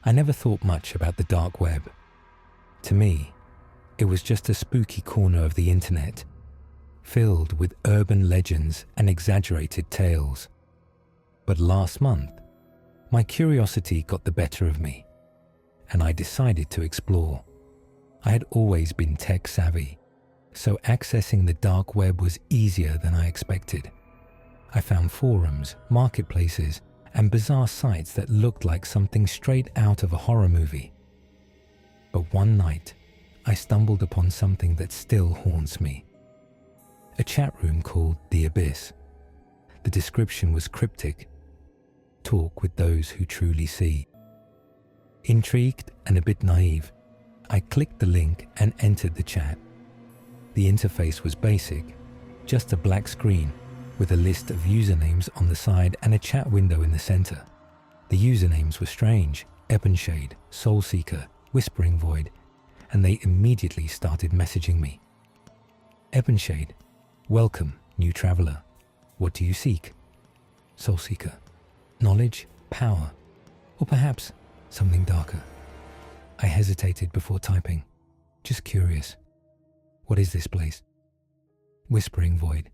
I never thought much about the dark web. To me, it was just a spooky corner of the internet, filled with urban legends and exaggerated tales. But last month, my curiosity got the better of me, and I decided to explore. I had always been tech savvy, so accessing the dark web was easier than I expected. I found forums, marketplaces, and bizarre sites that looked like something straight out of a horror movie. But one night, I stumbled upon something that still haunts me. A chat room called The Abyss. The description was cryptic. Talk with those who truly see. Intrigued and a bit naive, I clicked the link and entered the chat. The interface was basic, just a black screen with a list of usernames on the side and a chat window in the center. The usernames were strange: Ebonshade, Soulseeker, Whispering Void, and they immediately started messaging me. Ebonshade: welcome, new traveler. What do you seek? Soulseeker: knowledge, power, or perhaps something darker. I hesitated before typing. Just curious. What is this place? Whispering Void: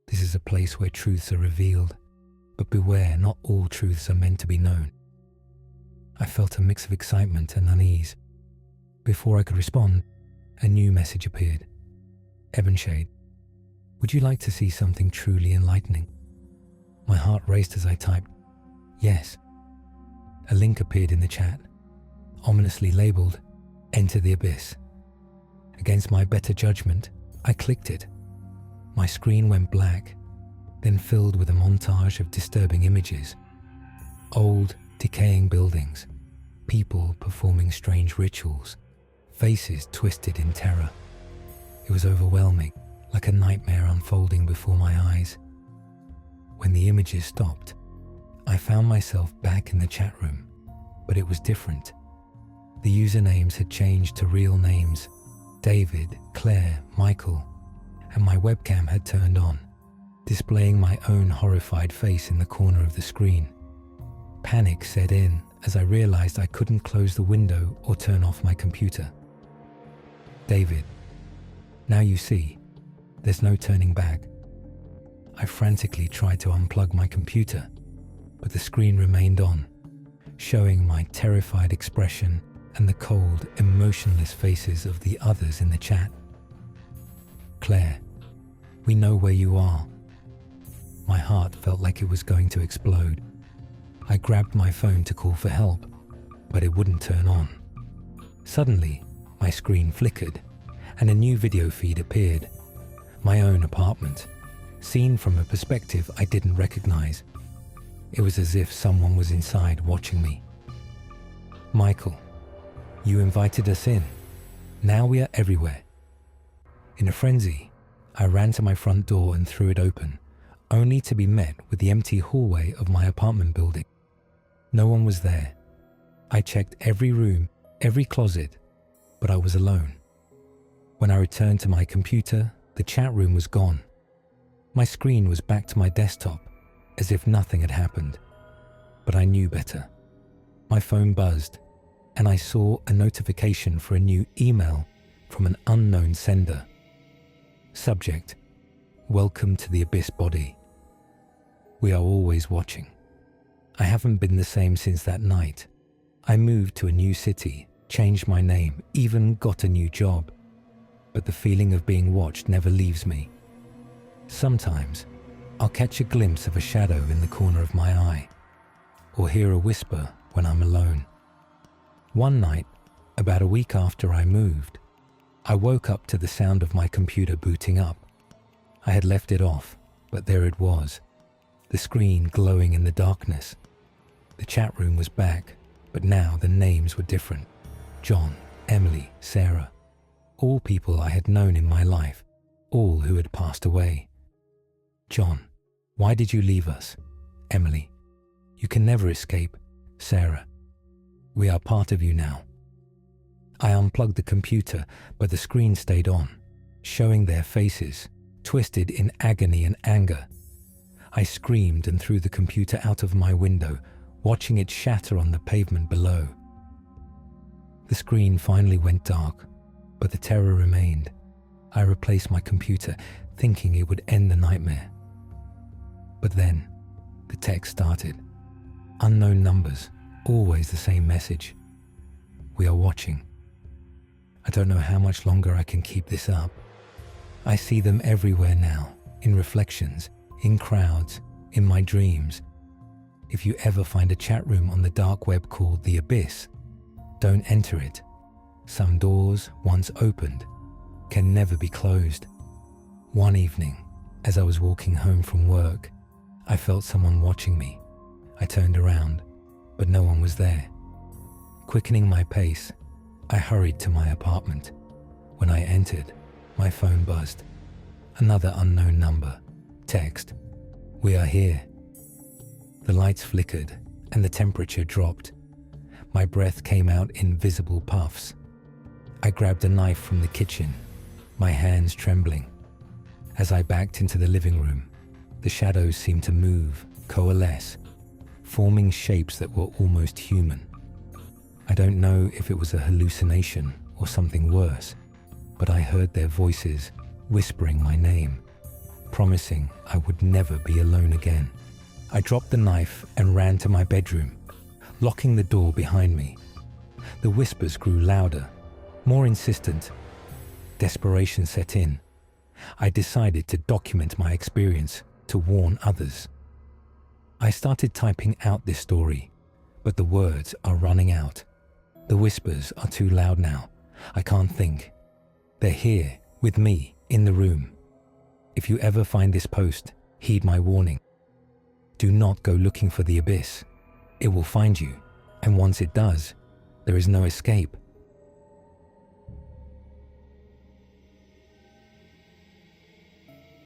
this is a place where truths are revealed, but beware, not all truths are meant to be known. I felt a mix of excitement and unease. Before I could respond, a new message appeared. Ebonshade: would you like to see something truly enlightening? My heart raced as I typed, yes. A link appeared in the chat, ominously labeled, Enter the Abyss. Against my better judgment, I clicked it. My screen went black, then filled with a montage of disturbing images. Old, decaying buildings, people performing strange rituals, faces twisted in terror. It was overwhelming, like a nightmare unfolding before my eyes. When the images stopped, I found myself back in the chat room, but it was different. The usernames had changed to real names: David, Claire, Michael, and my webcam had turned on, displaying my own horrified face in the corner of the screen. Panic set in as I realized I couldn't close the window or turn off my computer. David: now you see, there's no turning back. I frantically tried to unplug my computer, but the screen remained on, showing my terrified expression and the cold, emotionless faces of the others in the chat. Claire: we know where you are. My heart felt like it was going to explode. I grabbed my phone to call for help, but it wouldn't turn on. Suddenly, my screen flickered, and a new video feed appeared. My own apartment, seen from a perspective I didn't recognize. It was as if someone was inside watching me. Michael: you invited us in. Now we are everywhere. In a frenzy, I ran to my front door and threw it open, only to be met with the empty hallway of my apartment building. No one was there. I checked every room, every closet, but I was alone. When I returned to my computer, the chat room was gone. My screen was back to my desktop, as if nothing had happened. But I knew better. My phone buzzed, and I saw a notification for a new email from an unknown sender. Subject: welcome to the Abyss Body. We are always watching. I haven't been the same since that night. I moved to a new city, changed my name, even got a new job. But the feeling of being watched never leaves me. Sometimes, I'll catch a glimpse of a shadow in the corner of my eye, or hear a whisper when I'm alone. One night, about a week after I moved, I woke up to the sound of my computer booting up. I had left it off, but there it was, the screen glowing in the darkness. The chat room was back, but now the names were different. John, Emily, Sarah, all people I had known in my life, all who had passed away. John: why did you leave us? Emily: you can never escape. Sarah: we are part of you now. I unplugged the computer, but the screen stayed on, showing their faces, twisted in agony and anger. I screamed and threw the computer out of my window, watching it shatter on the pavement below. The screen finally went dark, but the terror remained. I replaced my computer, thinking it would end the nightmare. But then, the text started. Unknown numbers, always the same message. We are watching. I don't know how much longer I can keep this up. I see them everywhere now, in reflections, in crowds, in my dreams. If you ever find a chat room on the dark web called The Abyss, don't enter it. Some doors, once opened, can never be closed. One evening, as I was walking home from work, I felt someone watching me. I turned around, but no one was there. Quickening my pace, I hurried to my apartment. When I entered, my phone buzzed. Another unknown number. Text. We are here. The lights flickered and the temperature dropped. My breath came out in visible puffs. I grabbed a knife from the kitchen, my hands trembling. As I backed into the living room, the shadows seemed to move, coalesce, forming shapes that were almost human. I don't know if it was a hallucination or something worse, but I heard their voices whispering my name, promising I would never be alone again. I dropped the knife and ran to my bedroom, locking the door behind me. The whispers grew louder, more insistent. Desperation set in. I decided to document my experience to warn others. I started typing out this story, but the words are running out. The whispers are too loud now. I can't think. They're here, with me, in the room. If you ever find this post, heed my warning. Do not go looking for the abyss. It will find you, and once it does, there is no escape.